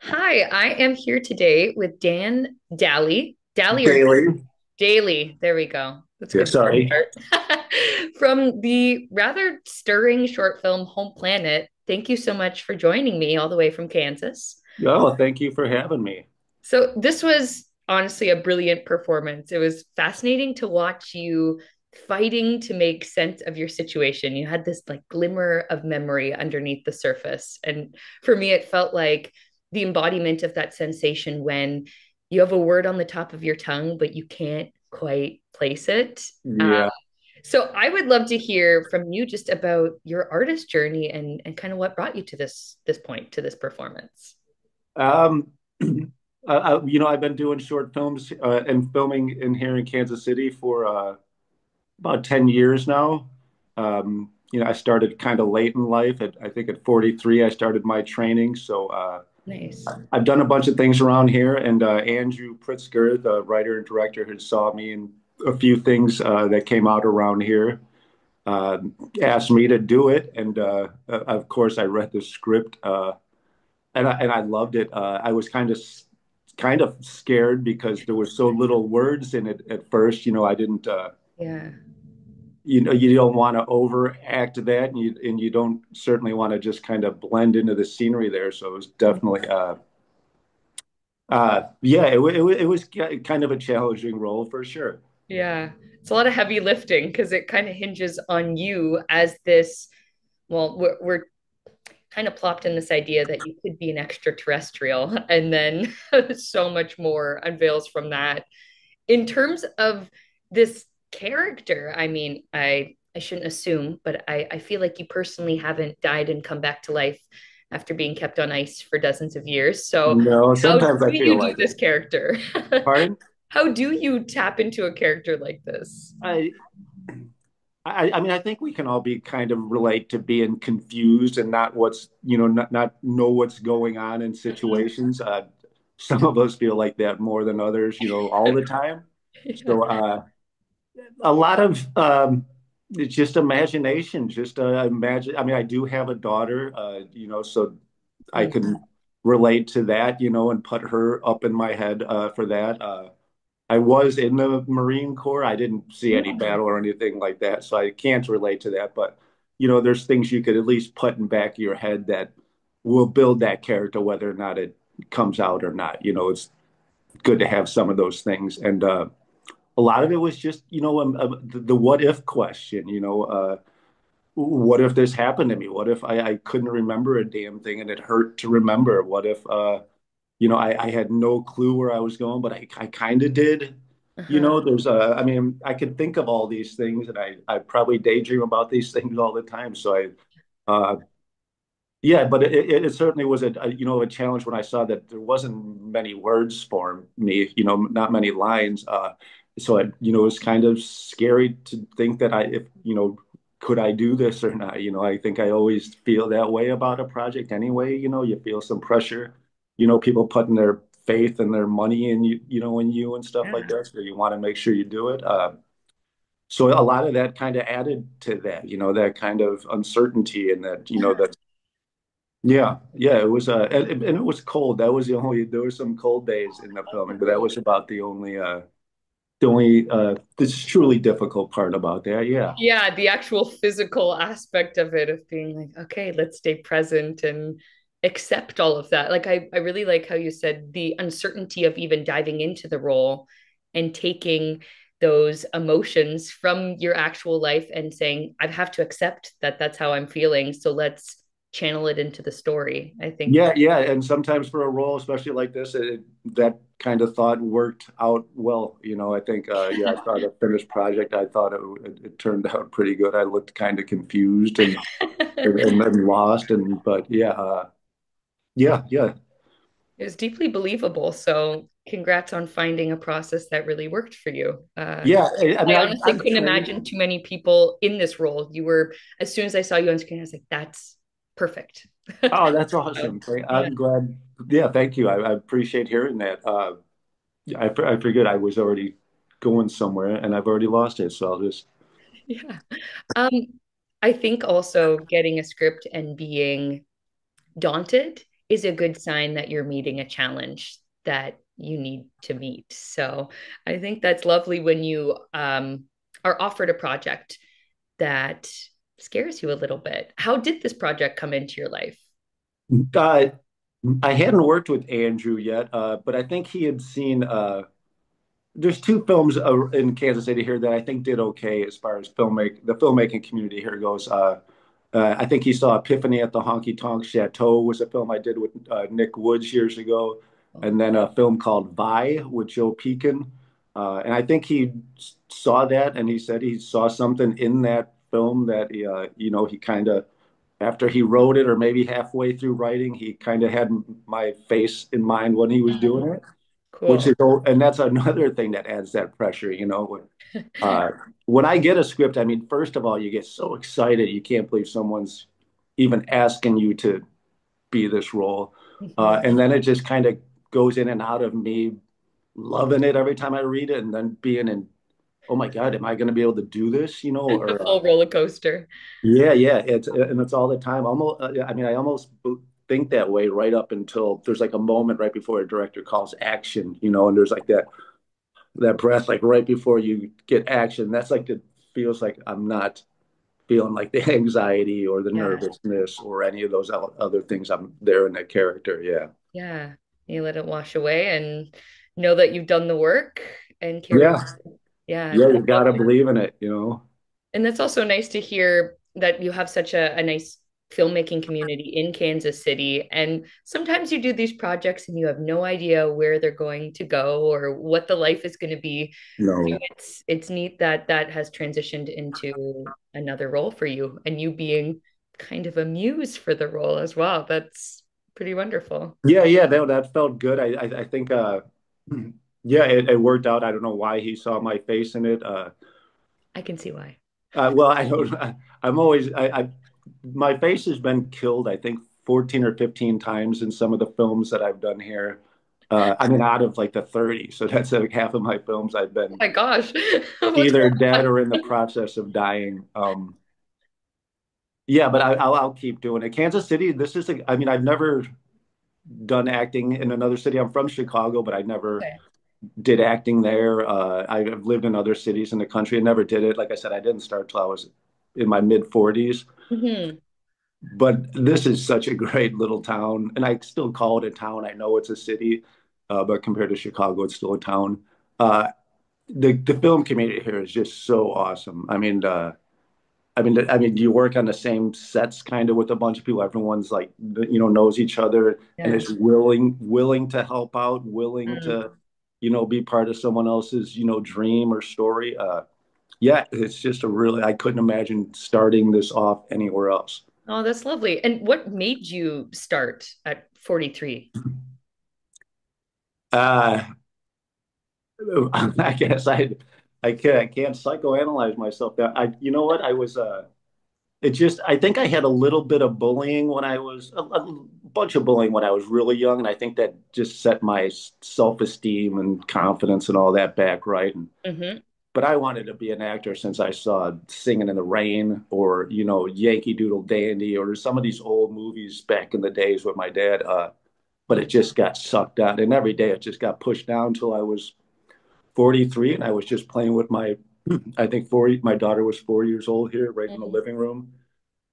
Hi, I am here today with Dan Daly. Daly or Daily. Daly. There we go. That's a Yeah, good way to sorry. start. From the rather stirring short film Home Planet. Thank you so much for joining me all the way from Kansas. Oh, thank you for having me. So, this was honestly a brilliant performance. It was fascinating to watch you fighting to make sense of your situation. You had this like glimmer of memory underneath the surface. And for me, it felt like the embodiment of that sensation when you have a word on the top of your tongue, but you can't quite place it. Yeah. So I would love to hear from you just about your artist journey and kind of what brought you to this point, to this performance. Um, I've been doing short films and filming in here in Kansas City for about 10 years now. I started kind of late in life. I think at 43, I started my training. So Nice. I've done a bunch of things around here. And Andrew Pritzker, the writer and director, had saw me in a few things that came out around here. uh, Asked me to do it, and of course, I read the script, and I loved it. I was kind of scared because there was so little words in it at first. I didn't. Yeah. You don't want to overact that, and you don't certainly want to just kind of blend into the scenery there. So it was definitely. Yeah, it was kind of a challenging role for sure. Yeah, it's a lot of heavy lifting because it kind of hinges on you as this. Well, we're kind of plopped in this idea that you could be an extraterrestrial, and then so much more unveils from that. In terms of this character, I mean, I shouldn't assume, but I feel like you personally haven't died and come back to life after being kept on ice for dozens of years. So, No, how do sometimes I feel you do like this it. character? Pardon? How do you tap into a character like this? I I mean, I think we can all be kind of relate to being confused and not know what's going on in Mhm. situations. Some of us feel like that more than others, all the time. Yeah. So, a lot of it's just imagination. Just imagine. I mean, I do have a daughter, so I Mm. can relate to that, and put her up in my head for that. I was in the Marine Corps. I didn't see any Mm. battle or anything like that, so I can't relate to that. But there's things you could at least put in back of your head that will build that character, whether or not it comes out or not. It's good to have some of those things, and a lot of it was just the what if question. What if this happened to me? What if I couldn't remember a damn thing and it hurt to remember? What if I had no clue where I was going, but I kind of did. Uh-huh. I mean, I could think of all these things, and I probably daydream about these things all the time. So uh, yeah, but it certainly was a challenge when I saw that there wasn't many words for me, not many lines. So it was kind of scary to think that could I do this or not? I think I always feel that way about a project anyway. You feel some pressure, people putting their faith and their money in you and stuff like Yeah. that. So you want to make sure you do it. So a lot of that kind of added to that, that kind of uncertainty and that, that yeah, it was and it was cold. That was the only there were some cold days in the filming, but that was about the only this truly difficult part about that. Yeah. Yeah, the actual physical aspect of it, of being like, okay, let's stay present and accept all of that. Like I really like how you said the uncertainty of even diving into the role and taking those emotions from your actual life and saying, I have to accept that that's how I'm feeling. So let's channel it into the story. I think Yeah, and sometimes for a role, especially like this, that kind of thought worked out well. I think, yeah, I saw the finished project. I thought it turned out pretty good. I looked kind of confused and lost, but yeah, yeah. it was deeply believable. So congrats on finding a process that really worked for you. Yeah. I mean, I I've, honestly I've couldn't trained. imagine too many people in this role. You were, as soon as I saw you on screen, I was like, that's perfect. Oh, that's So, awesome. yeah. I'm glad. Yeah, thank you. I appreciate hearing that. I figured I was already going somewhere and I've already lost it. So I'll just, Yeah. Um, I think also getting a script and being daunted is a good sign that you're meeting a challenge that you need to meet. So I think that's lovely when you are offered a project that scares you a little bit. How did this project come into your life? Uh, I hadn't worked with Andrew yet, but I think he had seen. There's two films in Kansas City here that I think did okay as far as the filmmaking community here goes. I think he saw Epiphany at the Honky Tonk Chateau was a film I did with Nick Woods years ago, Oh, and then a film called Vi with Joe Pekin. And I think he saw that, and he said he saw something in that film that he kind of after he wrote it, or maybe halfway through writing, he kind of had my face in mind when he was doing it, which cool. is, and that's another thing that adds that pressure, uh, when I get a script, I mean, first of all, you get so excited. You can't believe someone's even asking you to be this role. Mhm. And then it just kind of goes in and out of me loving it every time I read it and then being in, oh my God, am I going to be able to do this? The Or, full roller coaster. yeah, it's all the time. Almost, I mean, I almost think that way right up until there's like a moment right before a director calls action, and there's like that breath like right before you get action. That's like it feels like I'm not feeling like the anxiety or the Yeah. nervousness or any of those other things. I'm there in that character. Yeah. Yeah. You let it wash away and know that you've done the work and carry. Yeah. Yeah, Yeah. that's You got to lovely. believe in it. And that's also nice to hear that you have such a nice filmmaking community in Kansas City. And sometimes you do these projects and you have no idea where they're going to go or what the life is going to be. So No. it's neat that that has transitioned into another role for you and you being kind of a muse for the role as well. That's pretty wonderful. Yeah. Yeah. That felt good. I think, yeah, it worked out. I don't know why he saw my face in it. I can see why. Well, I don't, I'm always, my face has been killed, I think 14 or 15 times in some of the films that I've done here. I mean, out of like the 30. So that's like half of my films I've Oh been my gosh. What's either going dead on? or in the process of dying. Yeah, but I'll keep doing it. Kansas City, I mean, I've never done acting in another city. I'm from Chicago, but I never Okay. did acting there. I've lived in other cities in the country and never did it. Like I said, I didn't start till I was in my mid 40s. Hmm. But this is such a great little town, and I still call it a town. I know it's a city, but compared to Chicago, it's still a town. Uh, the film community here is just so awesome. I mean, you work on the same sets kind of with a bunch of people. Everyone's like, knows each other and Yeah. is willing to help out, willing Mm. to, be part of someone else's, dream or story. Yeah, it's just I couldn't imagine starting this off anywhere else. Oh, that's lovely. And what made you start at 43? Uh, I guess I can't psychoanalyze myself. That you know what I was it just I think I had a little bit of bullying when I was a bunch of bullying when I was really young, and I think that just set my self-esteem and confidence and all that back right. Hmm. But I wanted to be an actor since I saw Singing in the Rain or Yankee Doodle Dandy or some of these old movies back in the days with my dad. But it just got sucked out, and every day it just got pushed down until I was 43, and I was just playing with I think 40, my daughter was 4 years old here, right in the living room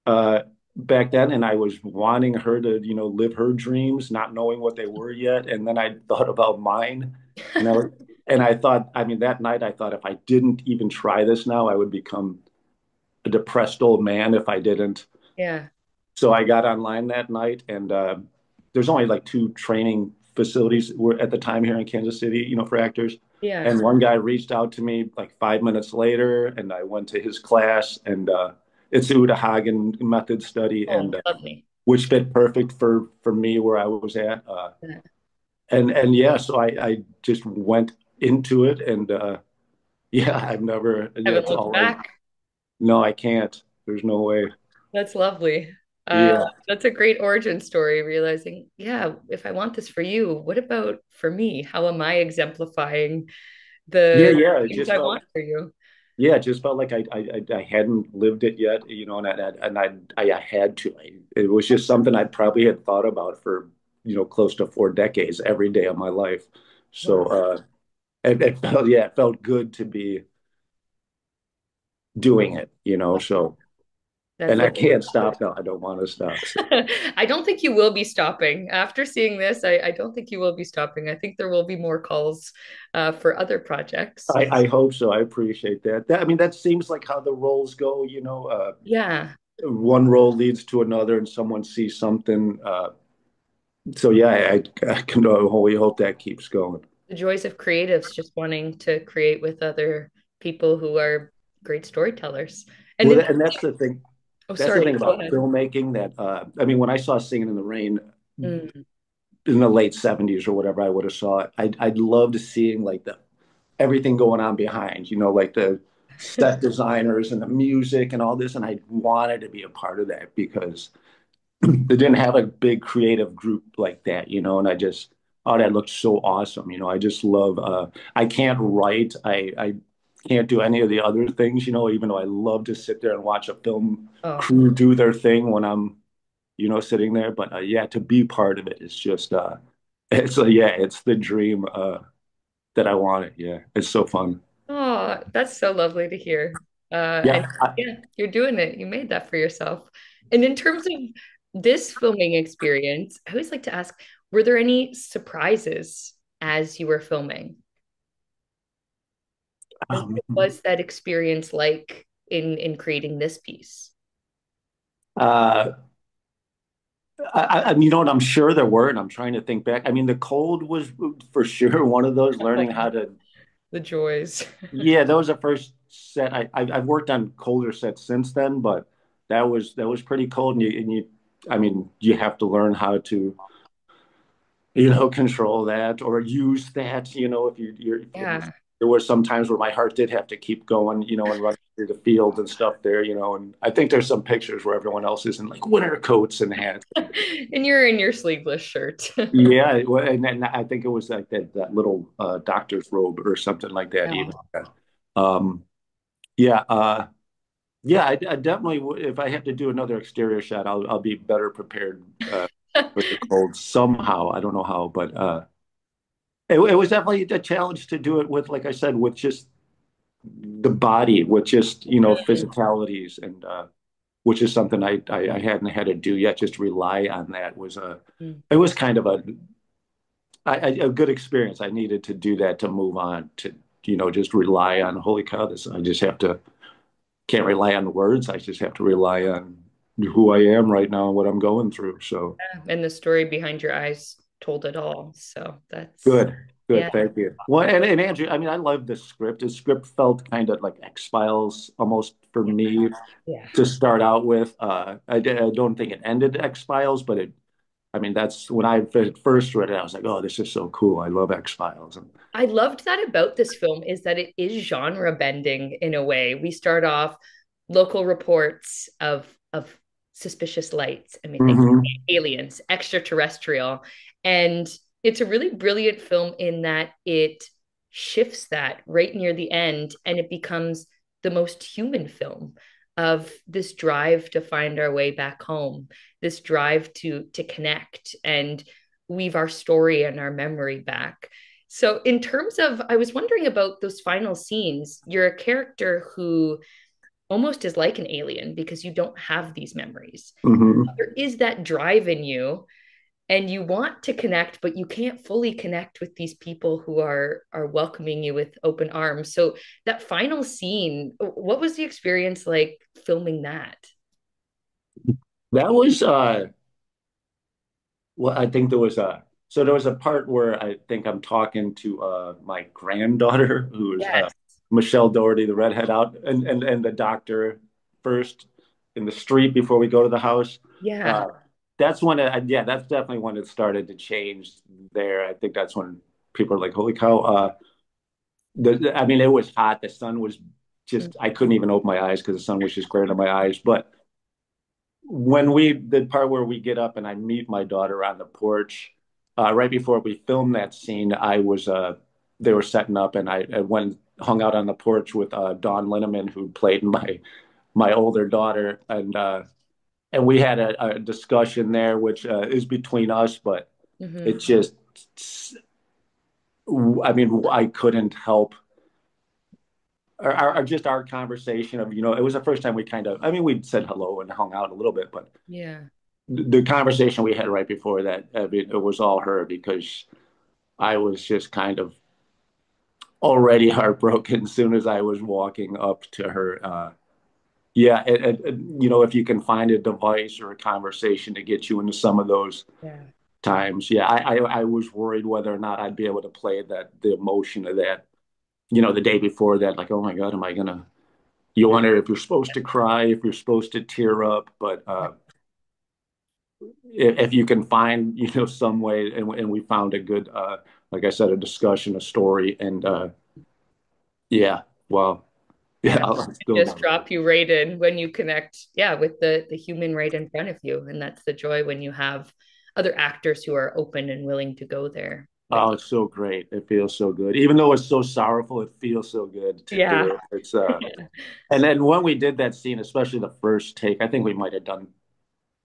uh, back then. And I was wanting her to, live her dreams, not knowing what they were yet. And then I thought about mine, and I thought, I mean, that night I thought if I didn't even try this now, I would become a depressed old man if I didn't. Yeah. So I got online that night, and there's only like two training facilities were at the time here in Kansas City, for actors. Yeah. And one guy reached out to me like 5 minutes later, and I went to his class, and it's the Uta Hagen method study, Oh, and lovely. which fit perfect for me where I was at. Yeah. And yeah, so I just went into it, and yeah, yeah, Haven't it's looked all right. back. No, I can't. There's no way. That's lovely. Yeah. That's a great origin story, realizing, yeah, if I want this for you, what about for me? How am I exemplifying Yeah, the yeah. It things just I felt want for you? Yeah, it just felt like I hadn't lived it yet, and I had to. It was just something I probably had thought about for close to 4 decades every day of my life. So Wow. it felt, yeah, it felt good to be doing it. So, That's and I looking can't forward. stop now. I don't want to stop. So I don't think you will be stopping. After seeing this, I don't think you will be stopping. I think there will be more calls for other projects. I hope so. I appreciate that. I mean, that seems like how the roles go. Yeah, One role leads to another, and someone sees something. So yeah, I can only hope that keeps going. the joys of creatives just wanting to create with other people who are great storytellers. And Well, in, and that's the thing. oh, That's the sorry, thing go about ahead. filmmaking that I mean, when I saw Singing in the Rain Mm. in the late '70s or whatever, I would have saw it. I'd love to seeing like the everything going on behind, like the set designers and the music and all this. And I wanted to be a part of that because they didn't have a big creative group like that. And I just, oh, that looks so awesome. I just love, I can't write. I can't do any of the other things, even though I love to sit there and watch a film Oh, crew do their thing when I'm sitting there. But yeah, to be part of it is just, yeah, it's the dream that I wanted. Yeah, it's so fun. oh, that's so lovely to hear. And Yeah, yeah, you're doing it. You made that for yourself. And in terms of this filming experience, I always like to ask, were there any surprises as you were filming? And um, what was that experience like in creating this piece? uh, you know what? I'm sure there were, and I'm trying to think back. I mean, the cold was for sure one of those. Learning how to, The joys. yeah, that was the first set. I've worked on colder sets since then, but that was pretty cold, I mean, you have to learn how to, control that or use that. If you're, Yeah. there were some times where my heart did have to keep going, and running through the field and stuff there. And I think there's some pictures where everyone else is in like winter coats and hats. And you're in your sleeveless shirt. Yeah, well, and then I think it was like that little doctor's robe or something like that. Even, Oh, um, yeah, yeah. I definitely, if I have to do another exterior shot, I'll be better prepared for the cold somehow. I don't know how, but it was definitely a challenge to do it with, like I said, with just the body, with just physicalities, and which is something I hadn't had to do yet. Just rely on that was mm. it was kind of a good experience. I needed to do that to move on to just rely on, holy cow, this, I just have to, can't rely on the words. I just have to rely on who I am right now and what I'm going through. So And the story behind your eyes told it all. So that's, good, good. yeah. Thank you. Well, and Andrew, I mean, I love the script. The script felt kind of like X-Files almost for me Yeah. to start out with. I don't think it ended X-Files, but I mean, that's when I first read it, I was like, oh, this is so cool. I love X-Files. And I loved that about this film is that it is genre bending in a way. We start off local reports of suspicious lights and we think Mhm. aliens, extraterrestrial. And it's a really brilliant film in that it shifts that right near the end and it becomes the most human film of this drive to find our way back home, this drive to connect and weave our story and our memory back. So, in terms of, I was wondering about those final scenes. You're a character who almost is like an alien because you don't have these memories. Mhm. There is that drive in you, and you want to connect, but you can't fully connect with these people who are welcoming you with open arms. So, that final scene, what was the experience like filming that? That was well, I think there was a part where I think I'm talking to my granddaughter, who is Yes. Michelle Doherty, the redhead out, and the doctor first in the street before we go to the house. Yeah. Uh, that's when yeah, that's definitely when it started to change there. I think that's when people are like, holy cow. I mean, it was hot. The sun was just, I couldn't even open my eyes because the sun was just glaring in my eyes. But when the part where we get up and I meet my daughter on the porch, right before we filmed that scene, they were setting up, and I went hung out on the porch with Dawn Linneman, who played my older daughter, and we had a discussion there, which is between us, but Hmm. It just, I mean, I couldn't help just our conversation of, it was the first time we kind of, I mean, we said hello and hung out a little bit, but Yeah. the conversation we had right before that, I mean, it was all her because I was just kind of already heartbroken as soon as I was walking up to her. Yeah, if you can find a device or a conversation to get you into some of those Yeah. times, yeah, I was worried whether or not I'd be able to play the emotion of that, the day before that, like, oh my God, am I gonna? You wonder if you're supposed to cry, if you're supposed to tear up, but if you can find, some way, and we found a good, like I said, a discussion, a story, and yeah, well, yeah, Yeah. I'll still Just never. drop you right in when you connect, yeah, with the human right in front of you. And that's the joy when you have other actors who are open and willing to go there with Oh, it's so great. It feels so good. Even though it's so sorrowful, it feels so good you. to do Yeah. it. And then when we did that scene, especially the first take, I think we might have done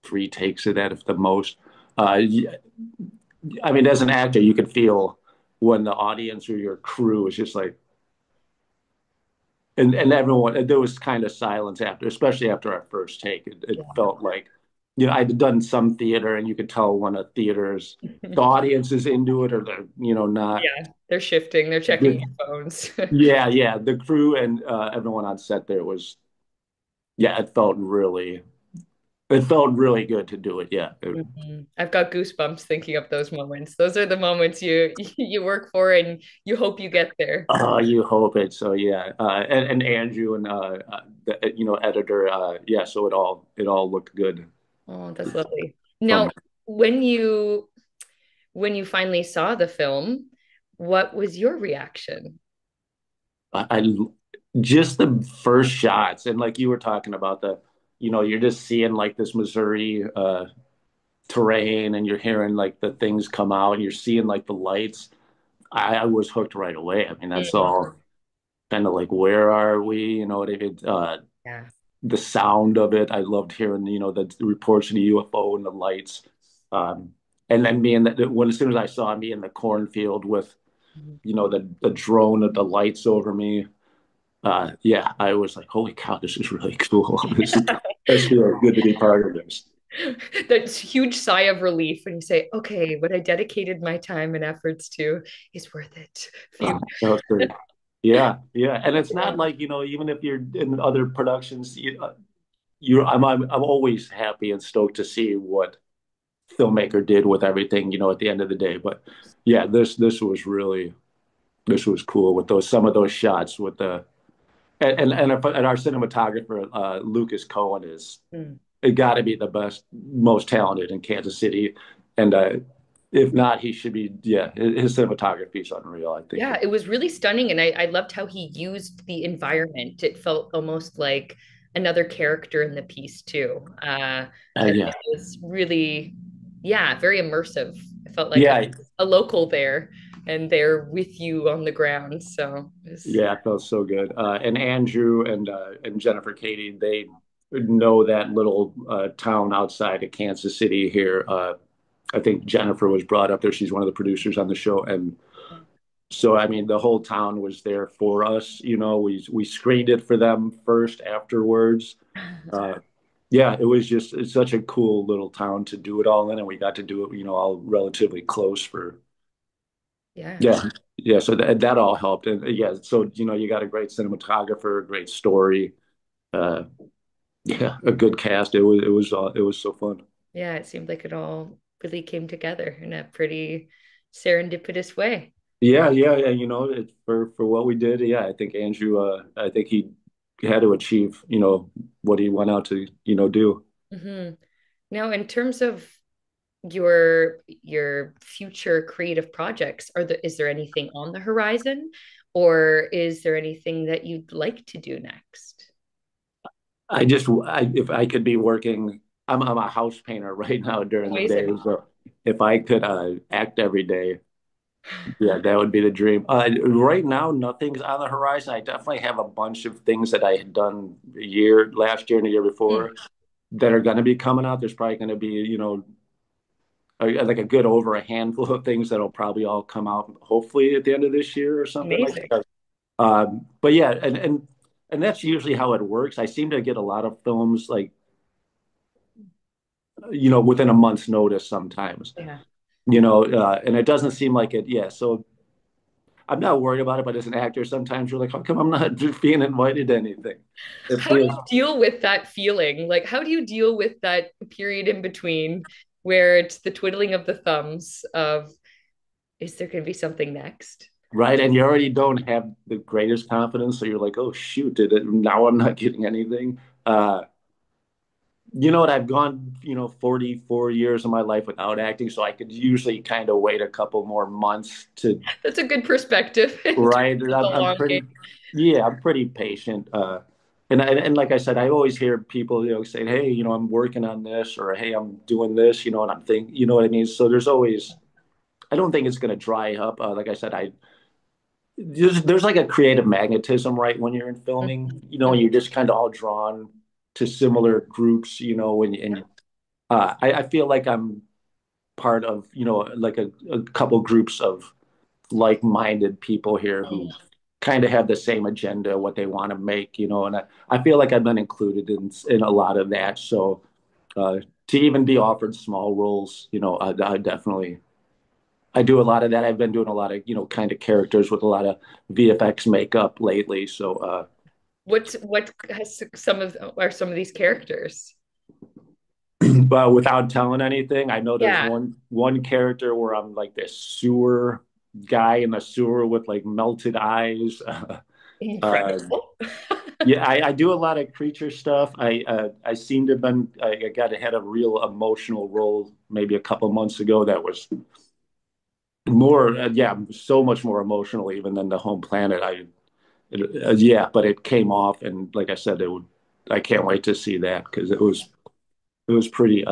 three takes of that, if the most. I mean, as an actor, you could feel when the audience or your crew is just like, and everyone, there was kind of silence after, especially after our first take. It felt like, I'd done some theater, and you could tell when a theater's the audience is into it or they're, not. Yeah. They're shifting, they're checking their phones. Yeah, yeah. The crew and everyone on set there was, yeah, it felt really good to do it. Yeah. Mhm. I've got goosebumps thinking of those moments. Those are the moments you you work for and you hope you get there. You hope it. So yeah, and Andrew and the editor. Yeah, so it all looked good Oh, that's lovely. from. Now, when you when you finally saw the film, what was your reaction? I just the first shots, and like you were talking about you're just seeing like this Missouri terrain, and you're hearing like the things come out, and you're seeing like the lights. I was hooked right away. I mean, that's Mm. all kind of like, where are we? You know what I mean? Yeah. The sound of it. I loved hearing, the reports of the UFO and the lights. Um, and then being that when as soon as I saw me in the cornfield with, Mhm. the drone of the lights over me, yeah, I was like, holy cow, this is really cool. This feels good to be part of this. That huge sigh of relief when you say, okay, what I dedicated my time and efforts to is worth it. Phew. That was great. Yeah, yeah, and it's not like, even if you're in other productions, I'm always happy and stoked to see what filmmaker did with everything, at the end of the day. But yeah, this was cool with those some of those shots with the and our cinematographer Lucas Cohen is Mm. it got to be the best, most talented in Kansas City, and if not, he should be. Yeah, his cinematography is unreal. I think. Yeah, it was really stunning. And I loved how he used the environment. It felt almost like another character in the piece, too. It Yeah, was really, yeah, very immersive. I felt like I yeah, was a local there and they're with you on the ground. So it was, yeah. It felt so good. And Andrew and Jennifer Katie, they know that little town outside of Kansas City here. I think Jennifer was brought up there. She's one of the producers on the show, and so I mean, the whole town was there for us. We screened it for them first. Afterwards, uh, yeah, it's such a cool little town to do it all in, and we got to do it, all relatively close for. yeah. Yeah, yeah. So that all helped, and yeah, so you got a great cinematographer, a great story, uh, yeah, a good cast. It was so fun. Yeah, it seemed like it all really came together in a pretty serendipitous way. Yeah, yeah, yeah. For what we did, yeah, I think Andrew, I think he had to achieve, what he went out to, do. Hmm. Now, in terms of your future creative projects, is there anything on the horizon, or is there anything that you'd like to do next? If I could be working, I'm a house painter right now during the day. Amazing. So if I could act every day, yeah, that would be the dream. Right now, nothing's on the horizon. I definitely have a bunch of things that I had done last year and the year Mm. before that are going to be coming out. There's probably going to be, like a good over a handful of things that'll probably all come out hopefully at the end of this year or something like Amazing. that. But yeah, and that's usually how it works. I seem to get a lot of films like within a month's notice sometimes. Yeah. And it doesn't seem like it. Yeah, so I'm not worried about it. But as an actor, sometimes you're like, how come I'm not being invited to anything? It How do you feels deal with that feeling? Like, how do you deal with that period in between where it's the twiddling of the thumbs of, is there going to be something next? right, and you already don't have the greatest confidence, so you're like, oh shoot, did it? Now I'm not getting anything. Uh, you know what? I've gone, 44 years of my life without acting, so I could usually kind of wait a couple more months to That's a good perspective in terms right. of the I'm long game. pretty, yeah, I'm pretty patient. And like I said, I always hear people, saying, hey, I'm working on this, or hey, I'm doing this, and I'm thinking, you know what I mean? So there's always, I don't think it's going to dry up. Like I said, there's like a creative magnetism, right, when you're in filming, Mhm. and Mhm. you're just kind of all drawn to similar groups, I feel like I'm part of, like a couple groups of like-minded people here who kind of have the same agenda, what they want to make, and I feel like I've been included in a lot of that. So uh, to even be offered small roles, I definitely I do a lot of that. I've been doing a lot of, kind of characters with a lot of VFX makeup lately. So What has some of are some of these characters? but without telling anything, I know there's Yeah, one character where I'm like this sewer guy in the sewer with like melted eyes. Uh, incredible. yeah, I do a lot of creature stuff. I seem to have been I got had a real emotional role maybe a couple months ago that was more yeah, so much more emotional even than the home planet. Yeah, but it came off, and like I said, it would. I can't wait to see that because it was pretty.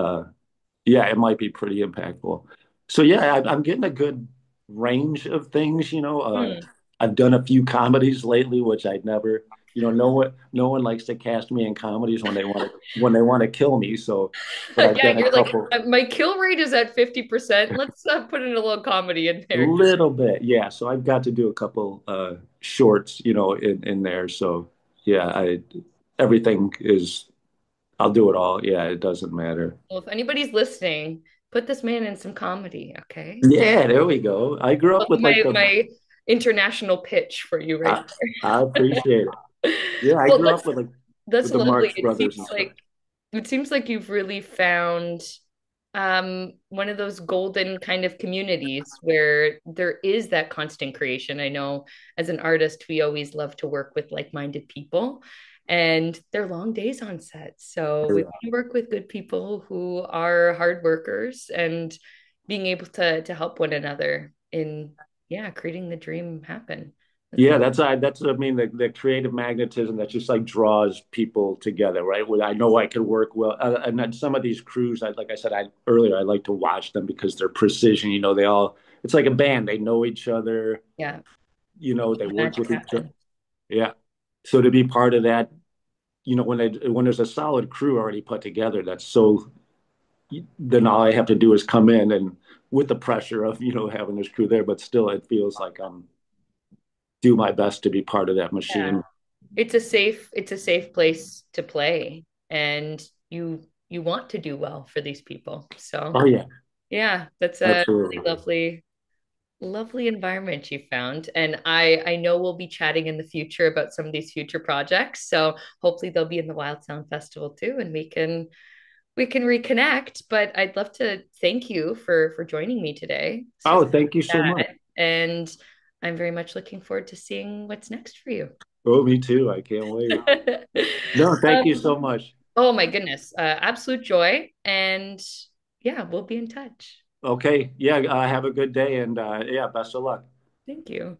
Yeah, it might be pretty impactful. So yeah, I'm getting a good range of things. Hmm. I've done a few comedies lately, which I'd never. No one likes to cast me in comedies when they want to kill me. So, but I've Yeah, done a you're like, couple, my kill rate is at 50%. Let's put in a little comedy in a there. little bit, yeah. So I've got to do a couple shorts, in there. So yeah, I everything is I'll do it all. Yeah, it doesn't matter. Well, if anybody's listening, put this man in some comedy, okay? Yeah, there we go. I grew up with like My international pitch for you right I, I appreciate it. there. Yeah, I Well, grew up with like that's with the lovely. Marx Brothers and stuff. It seems like you've really found one of those golden kind of communities where there is that constant creation. I know as an artist, we always love to work with like-minded people, and they're long days on set. So we want to work with good people who are hard workers and being able to help one another in, yeah, creating the dream happen. That's Yeah, that's I mean the creative magnetism that just like draws people together, right? Where I know I can work well, and then some of these crews, like I said earlier, I like to watch them because they're precision. They all it's like a band. They know each other. yeah, They work magic with each other. happen. Yeah. So to be part of that, when there's a solid crew already put together, then all I have to do is come in and with the pressure of having this crew there, but still it feels like I'm do my best to be part of that Yeah. machine. It's a safe place to play, and you want to do well for these people. So Oh yeah, yeah, that's a really absolutely. lovely environment you found. And I know we'll be chatting in the future about some of these future projects. So hopefully they'll be in the Wild Sound Festival too, and we can reconnect. But I'd love to thank you for joining me today. This was Oh, thank you so much. sad, and I'm very much looking forward to seeing what's next for you. Oh, me too. I can't wait. No, thank you so Um, much. oh my goodness. Absolute joy. And yeah, we'll be in touch. Okay, yeah, have a good day and yeah, best of luck. Thank you.